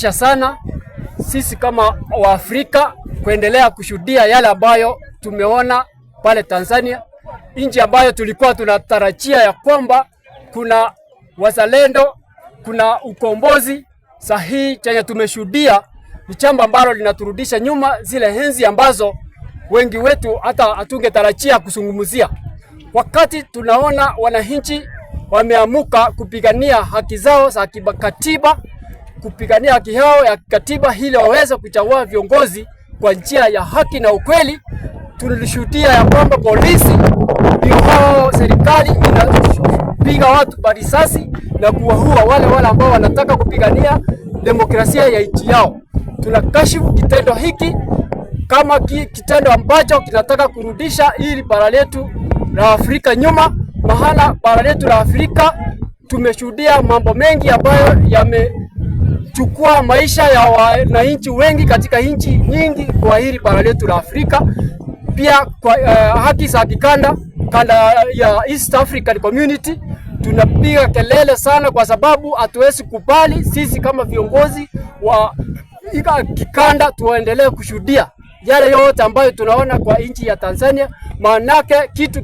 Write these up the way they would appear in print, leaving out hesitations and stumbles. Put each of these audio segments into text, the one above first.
sana sisi kama Waafrika kuendelea kushuhudia yale ambayo tumeona pale Tanzania, nchi ambayo tulikuwa tunatarajia ya kwamba kuna wazalendo, kuna ukombozi sahihi. Chenye tumeshuhudia ni chamba ambalo linaturudisha nyuma zile enzi ambazo wengi wetu hata hatungetarajia kuzungumzia. Wakati tunaona wananchi wameamuka kupigania haki zao za katiba, kupigania haki yao ya katiba ili waweze kuchagua viongozi kwa njia ya haki na ukweli, tulishuhudia ya kwamba polisi ndio serikali inapiga watu kwa risasi na kuwaua wale ambao wanataka kupigania demokrasia ya nchi yao. Tunakashifu kitendo hiki kama kitendo ambacho kinataka kurudisha ili bara letu la Afrika nyuma. Mahala bara letu la Afrika tumeshuhudia mambo mengi ambayo yamechukua maisha ya wananchi wengi katika nchi nyingi kwa hili bara letu la Afrika. Pia kwa haki za kikanda ya East African Community tunapiga kelele sana, kwa sababu hatuwezi kubali sisi kama viongozi wa kikanda tuendelee kushuhudia yale yote ambayo tunaona kwa nchi ya Tanzania. Maanake kitu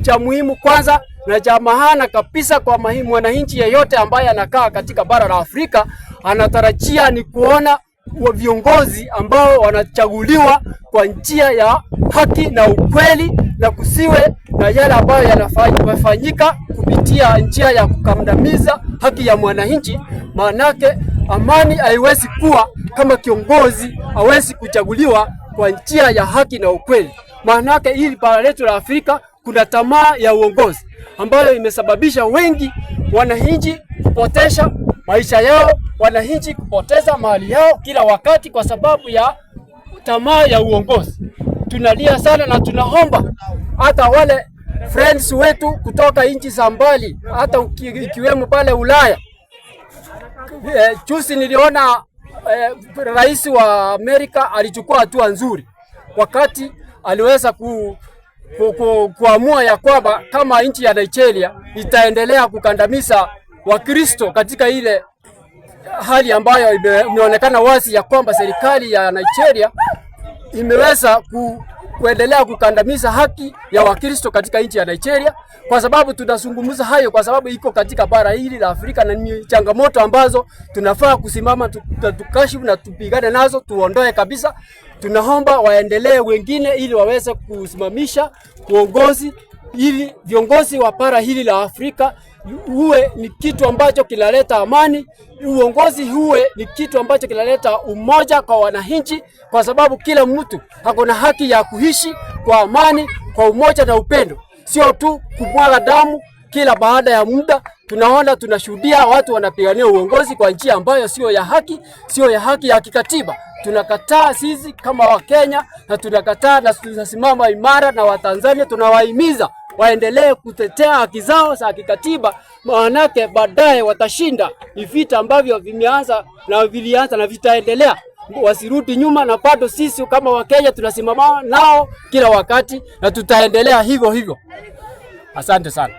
cha muhimu kwanza na cha maana kabisa kwa mwananchi yeyote ambaye anakaa katika bara la Afrika anatarajia ni kuona viongozi ambao wanachaguliwa kwa njia ya haki na ukweli, na kusiwe na yale ambayo yanafanyika kupitia njia ya kukandamiza haki ya mwananchi. Maanake amani haiwezi kuwa kama kiongozi hawezi kuchaguliwa kwa njia ya haki na ukweli. Maanake hili bara letu la Afrika kuna tamaa ya uongozi ambayo imesababisha wengi wananchi kupotesha maisha yao, wananchi kupoteza mali yao kila wakati kwa sababu ya tamaa ya uongozi. Tunalia sana na tunaomba hata wale friends wetu kutoka nchi za mbali, hata ikiwemo pale Ulaya. Juzi niliona rais wa Amerika alichukua hatua nzuri wakati aliweza kuamua ya kwamba kama nchi ya Nigeria itaendelea kukandamiza Wakristo katika ile hali ambayo imeonekana wazi ya kwamba serikali ya Nigeria imeweza kuendelea kukandamiza haki ya Wakristo katika nchi ya Nigeria. Kwa sababu tunazungumza hayo kwa sababu iko katika bara hili la Afrika na ni changamoto ambazo tunafaa kusimama tukashifu na tupigane nazo, tuondoe kabisa. Tunaomba waendelee wengine ili waweze kusimamisha uongozi, ili viongozi wa bara hili la Afrika uwe ni kitu ambacho kinaleta amani. Uongozi huwe ni kitu ambacho kinaleta umoja kwa wananchi, kwa sababu kila mtu hakuna haki ya kuishi kwa amani, kwa umoja na upendo, sio tu kumwaga damu kila baada ya muda. Tunashuhudia watu wanapigania uongozi kwa njia ambayo sio ya haki, sio ya haki ya kikatiba. Tunakataa sisi kama Wakenya, na tunakataa na tunasimama imara, na Watanzania tunawahimiza waendelee kutetea haki zao za kikatiba, maanake baadaye watashinda. Ni vita ambavyo vilianza na vitaendelea, wasirudi nyuma, na bado sisi kama Wakenya tunasimama nao kila wakati na tutaendelea hivyo hivyo. Asante sana.